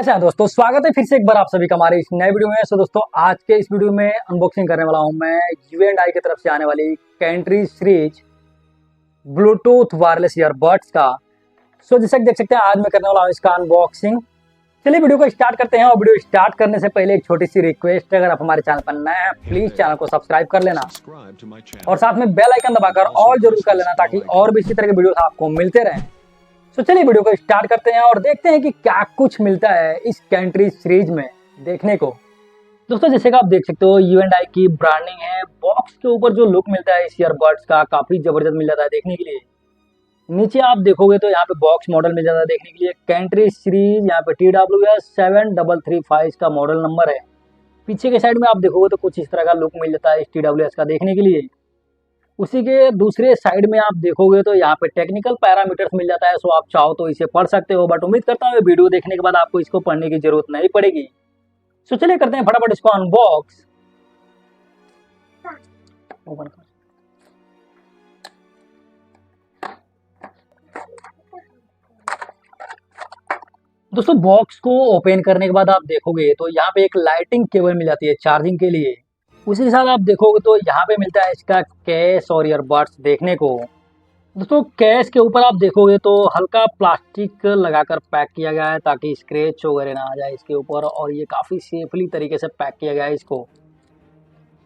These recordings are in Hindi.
कैसे हैं दोस्तों, स्वागत है फिर से एक बार आप सभी का हमारे इस नए वीडियो में। दोस्तों आज के इस वीडियो में अनबॉक्सिंग करने वाला हूं मैं U&I की तरफ से आने वाली country series Bluetooth wireless earbuds का। जैसे कि देख सकते हैं आज मैं करने वाला हूं इसका अनबॉक्सिंग। चलिए वीडियो को स्टार्ट करते हैं। और वीडियो स्टार्ट करने से पहले एक छोटी सी रिक्वेस्ट है, अगर आप हमारे चैनल पर नए हैं प्लीज चैनल को सब्सक्राइब कर लेना और साथ में बेल आइकन दबाकर ऑल जरूर कर लेना, ताकि और भी इसी तरह के वीडियो आपको मिलते रहें। चलिए वीडियो को स्टार्ट करते हैं और देखते हैं कि क्या कुछ मिलता है इस कैंट्री सीरीज में देखने को। दोस्तों जैसे कि आप देख सकते हो U&I की ब्रांडिंग है। बॉक्स के ऊपर जो लुक मिलता है इस ईयरबड्स का काफी जबरदस्त मिल जाता है देखने के लिए। नीचे आप देखोगे तो यहाँ पे बॉक्स मॉडल मिल जाता है देखने के लिए, कैंट्री सीरीज। यहाँ पे TWS 7335 का मॉडल नंबर है। पीछे के साइड में आप देखोगे तो कुछ इस तरह का लुक मिल जाता है इस TWS का देखने के लिए। उसी के दूसरे साइड में आप देखोगे तो यहाँ पे टेक्निकल पैरामीटर्स मिल जाता है। आप चाहो तो इसे पढ़ सकते हो, बट उम्मीद करता हूँ वीडियो देखने के बाद आपको इसको पढ़ने की जरूरत नहीं पड़ेगी। चलिए करते हैं फटाफट इसको अनबॉक्स। दोस्तों बॉक्स को ओपन करने के बाद आप देखोगे तो यहाँ पे एक लाइटिंग केबल मिल जाती है चार्जिंग के लिए। उसी के साथ आप देखोगे तो यहाँ पे मिलता है इसका केस और ईयरबड्स देखने को। दोस्तों केस के ऊपर आप देखोगे तो हल्का प्लास्टिक लगाकर पैक किया गया है ताकि स्क्रैच वगैरह ना आ जाए इसके ऊपर, और ये काफ़ी सेफली तरीके से पैक किया गया है इसको।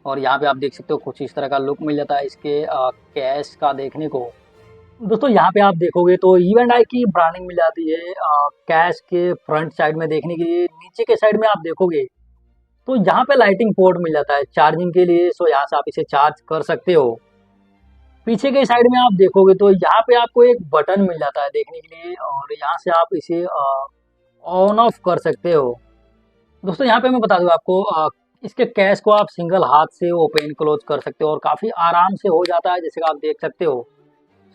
और यहाँ पे आप देख सकते हो कुछ इस तरह का लुक मिल जाता है इसके केस का देखने को। दोस्तों यहाँ पे आप देखोगे तो U&I की ब्रांडिंग मिल जाती है कैश के फ्रंट साइड में देखने के लिए। नीचे के साइड में आप देखोगे तो यहाँ पे लाइटिंग पोर्ट मिल जाता है चार्जिंग के लिए। यहाँ से आप इसे चार्ज कर सकते हो। पीछे के साइड में आप देखोगे तो यहाँ पे आपको एक बटन मिल जाता है देखने के लिए, और यहाँ से आप इसे ऑन ऑफ कर सकते हो। दोस्तों यहाँ पे मैं बता दूं आपको इसके कैश को आप सिंगल हाथ से ओपन क्लोज कर सकते हो और काफ़ी आराम से हो जाता है, जैसे कि आप देख सकते हो।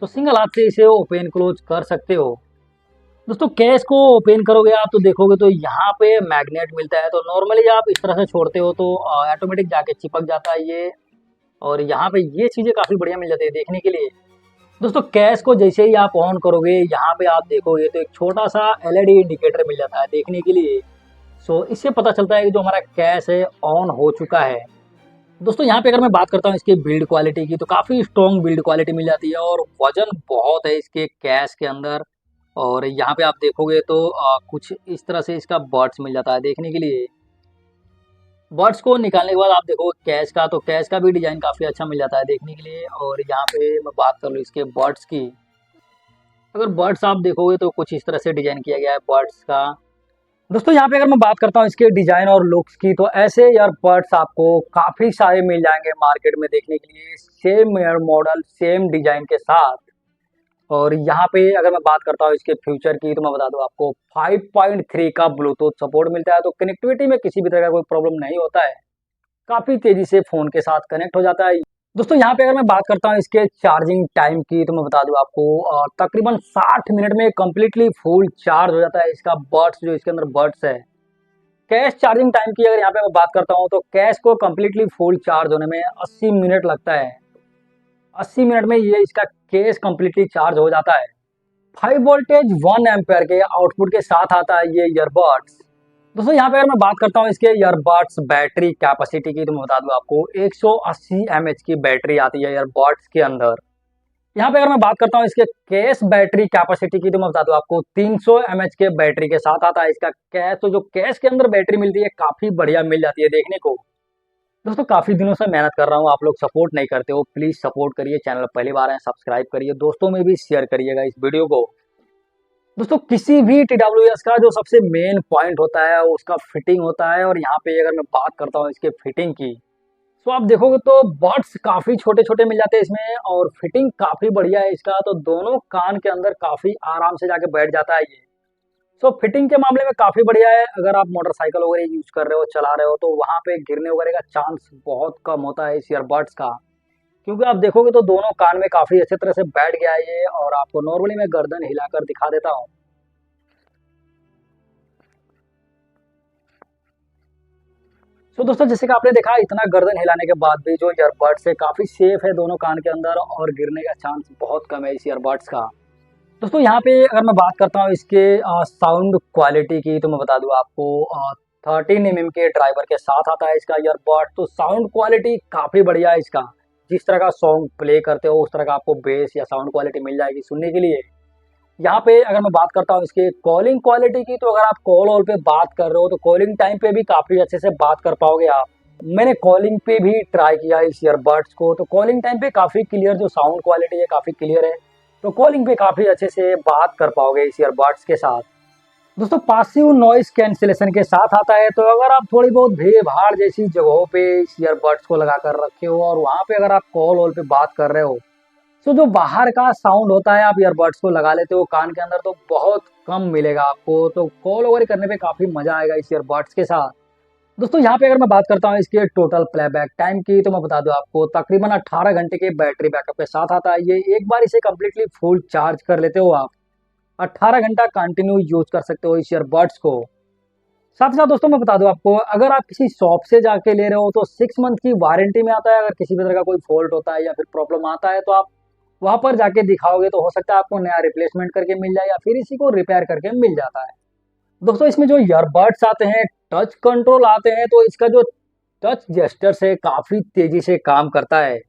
सिंगल हाथ से इसे ओपन क्लोज कर सकते हो। दोस्तों कैश को ओपन करोगे आप तो देखोगे तो यहाँ पे मैग्नेट मिलता है। तो नॉर्मली आप इस तरह से छोड़ते हो तो ऑटोमेटिक जाके चिपक जाता है ये, और यहाँ पे ये चीज़ें काफ़ी बढ़िया मिल जाती है देखने के लिए। दोस्तों कैश को जैसे ही आप ऑन करोगे यहाँ पे आप देखोगे तो एक छोटा सा LED इंडिकेटर मिल जाता है देखने के लिए। इससे पता चलता है कि जो हमारा कैश है ऑन हो चुका है। दोस्तों यहाँ पे अगर मैं बात करता हूँ इसके बिल्ड क्वालिटी की तो काफ़ी स्ट्रॉन्ग बिल्ड क्वालिटी मिल जाती है, और वजन बहुत है इसके कैश के अंदर। और यहाँ पे आप देखोगे तो कुछ इस तरह से इसका बड्स मिल जाता है देखने के लिए। बर्ड्स को निकालने के बाद आप देखो कैश का, तो कैश का भी डिजाइन काफ़ी अच्छा मिल जाता है देखने के लिए। और यहाँ पे मैं बात कर लूँ इसके बर्ड्स की, अगर बर्ड्स आप देखोगे तो कुछ इस तरह से डिजाइन किया गया है बर्ड्स का। दोस्तों यहाँ पे अगर मैं बात करता हूँ इसके डिजाइन और लुक्स की, तो ऐसे ईयरबड्स आपको काफ़ी सारे मिल जाएंगे मार्केट में देखने के लिए, same year model same design के साथ। और यहाँ पे अगर मैं बात करता हूँ इसके फ्यूचर की, तो मैं बता दूँ आपको 5.3 का ब्लूटूथ सपोर्ट मिलता है। तो कनेक्टिविटी में किसी भी तरह का कोई प्रॉब्लम नहीं होता है, काफ़ी तेज़ी से फ़ोन के साथ कनेक्ट हो जाता है। दोस्तों यहाँ पे अगर मैं बात करता हूँ इसके चार्जिंग टाइम की, तो मैं बता दूँ आपको तकरीबन 60 मिनट में कम्प्लीटली फुल चार्ज हो जाता है इसका बड्स, जो इसके अंदर बड्स है। कैश चार्जिंग टाइम की अगर यहाँ पे मैं बात करता हूँ तो कैश को कम्प्लीटली फुल चार्ज होने में 80 मिनट लगता है। 80 मिनट में ये इसका केस कम्प्लीटली चार्ज हो जाता है। 5 वोल्टेज 1 एम्पेयर के आउटपुट के साथ आता है ये ईयरबड्स। दोस्तों यहाँ पे अगर मैं बात करता हूँ इसके ईयरबड्स बैटरी कैपेसिटी की, तो मैं बता दूँ आपको 180 mAh की बैटरी आती है ईयरबड्स के अंदर। यहाँ पे अगर मैं बात करता हूँ इसके केस बैटरी कैपेसिटी की, तो मैं बता दूँ आपको 300 mAh के बैटरी के साथ आता है इसका कैश। तो जो कैश के अंदर बैटरी मिलती है काफ़ी बढ़िया मिल जाती है देखने को। दोस्तों काफ़ी दिनों से मेहनत कर रहा हूँ, आप लोग सपोर्ट नहीं करते हो, प्लीज़ सपोर्ट करिए। चैनल पहली बार है सब्सक्राइब करिए, दोस्तों में भी शेयर करिएगा इस वीडियो को। दोस्तों किसी भी TWS का जो सबसे मेन पॉइंट होता है उसका फिटिंग होता है। और यहाँ पे अगर मैं बात करता हूँ इसके फिटिंग की, तो आप देखोगे तो बड्स काफ़ी छोटे छोटे मिल जाते हैं इसमें, और फिटिंग काफ़ी बढ़िया है इसका। तो दोनों कान के अंदर काफ़ी आराम से जाके बैठ जाता है ये। फिटिंग के मामले में काफ़ी बढ़िया है। अगर आप मोटरसाइकिल वगैरह यूज़ कर रहे हो, चला रहे हो, तो वहाँ पे गिरने वगैरह का चांस बहुत कम होता है इस ईयरबड्स का, क्योंकि आप देखोगे तो दोनों कान में काफ़ी अच्छे तरह से बैठ गया है ये। और आपको नॉर्मली मैं गर्दन हिलाकर दिखा देता हूँ। दोस्तों जैसे कि आपने देखा, इतना गर्दन हिलाने के बाद भी जो ईयरबड्स है काफ़ी सेफ है दोनों कान के अंदर, और गिरने का चांस बहुत कम है इस ईयरबड्स का। दोस्तों यहाँ पे अगर मैं बात करता हूँ इसके साउंड क्वालिटी की, तो मैं बता दूँ आपको 13 mm के ड्राइवर के साथ आता है इसका ईयरबड। तो साउंड क्वालिटी काफ़ी बढ़िया है इसका। जिस तरह का सॉन्ग प्ले करते हो उस तरह का आपको बेस या साउंड क्वालिटी मिल जाएगी सुनने के लिए। यहाँ पे अगर मैं बात करता हूँ इसके कॉलिंग क्वालिटी की, तो अगर आप कॉल वॉल पे बात कर रहे हो तो कॉलिंग टाइम पे भी काफ़ी अच्छे से बात कर पाओगे आप। मैंने कॉलिंग पे भी ट्राई किया इस ईयरबड्स को, तो कॉलिंग टाइम पे काफ़ी क्लियर जो साउंड क्वालिटी है काफ़ी क्लियर है। तो कॉलिंग पे काफ़ी अच्छे से बात कर पाओगे इस ईयरबड्स के साथ। दोस्तों पासिव नॉइस कैंसिलेशन के साथ आता है। तो अगर आप थोड़ी बहुत भीड़ भाड़ जैसी जगहों पे इस ईयरबड्स को लगा कर रखे हो और वहाँ पे अगर आप कॉल वॉल पे बात कर रहे हो, तो जो बाहर का साउंड होता है आप ईयरबड्स को लगा लेते हो कान के अंदर, तो बहुत कम मिलेगा आपको। तो कॉल वगैरह करने पे काफ़ी मज़ा आएगा इस ईयरबड्स के साथ। दोस्तों यहाँ पे अगर मैं बात करता हूँ इसके टोटल प्लेबैक टाइम की, तो मैं बता दूं आपको तकरीबन 18 घंटे के बैटरी बैकअप के साथ आता है ये। एक बार इसे कम्प्लीटली फुल चार्ज कर लेते हो आप, 18 घंटा कंटिन्यू यूज कर सकते हो इस ईयरबड्स को। साथ ही साथ दोस्तों मैं बता दूं आपको, अगर आप किसी शॉप से जाके ले रहे हो तो 6 मंथ की वारंटी में आता है। अगर किसी भी तरह का कोई फॉल्ट होता है या फिर प्रॉब्लम आता है, तो आप वहां पर जाके दिखाओगे तो हो सकता है आपको नया रिप्लेसमेंट करके मिल जाए या फिर इसी को रिपेयर करके मिल जाता है। दोस्तों इसमें जो ईयरबड्स आते हैं, टच कंट्रोल आते हैं, तो इसका जो टच जेस्चर से काफ़ी तेज़ी से काम करता है।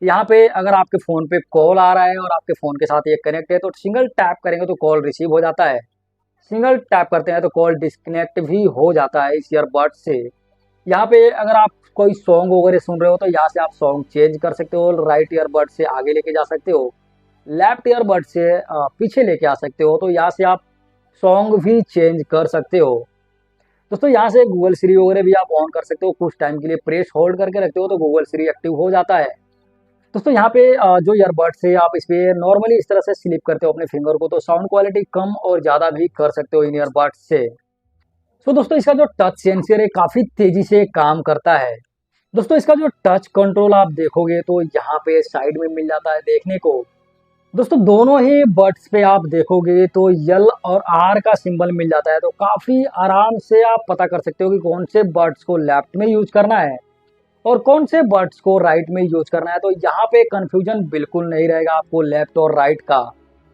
यहाँ पे अगर आपके फ़ोन पे कॉल आ रहा है और आपके फ़ोन के साथ ये कनेक्ट है, तो सिंगल टैप करेंगे तो कॉल रिसीव हो जाता है। सिंगल टैप करते हैं तो कॉल डिस्कनेक्ट भी हो जाता है इस ईयरबड से। यहाँ पे अगर आप कोई सॉन्ग वगैरह सुन रहे हो तो यहाँ से आप सॉन्ग चेंज कर सकते हो। राइट ईयरबड से आगे लेके जा सकते हो, लेफ्ट ईयरबड से पीछे लेके आ सकते हो। तो यहाँ से आप सॉन्ग भी चेंज कर सकते हो। दोस्तों यहाँ से गूगल श्री वगैरह भी आप ऑन कर सकते हो। कुछ टाइम के लिए प्रेस होल्ड करके रखते हो तो गूगल श्री एक्टिव हो जाता है। दोस्तों यहाँ पे जो ईयरबड्स है आप इस पे नॉर्मली इस तरह से स्लिप करते हो अपने फिंगर को, तो साउंड क्वालिटी कम और ज़्यादा भी कर सकते हो इन ईयरबड्स से। तो दोस्तों इसका जो टच सेंसर है काफ़ी तेज़ी से काम करता है। दोस्तों इसका जो टच कंट्रोल आप देखोगे तो यहाँ पे साइड में मिल जाता है देखने को। दोस्तों दोनों ही बड्स पे आप देखोगे तो यल और आर का सिंबल मिल जाता है। तो काफ़ी आराम से आप पता कर सकते हो कि कौन से बड्स को लेफ्ट में यूज करना है और कौन से बड्स को राइट में यूज करना है। तो यहाँ पे कंफ्यूजन बिल्कुल नहीं रहेगा आपको लेफ्ट और राइट का।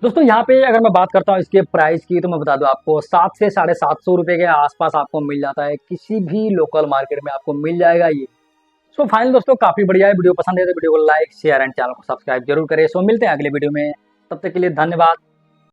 दोस्तों यहाँ पे अगर मैं बात करता हूँ इसके प्राइस की, तो मैं बता दूं आपको 7 से 750 रुपये के आसपास आपको मिल जाता है। किसी भी लोकल मार्केट में आपको मिल जाएगा ये। सो फाइनल दोस्तों काफ़ी बढ़िया है। वीडियो पसंद है तो वीडियो को लाइक शेयर एंड चैनल को सब्सक्राइब जरूर करें। सो मिलते हैं अगले वीडियो में, तब तक के लिए धन्यवाद।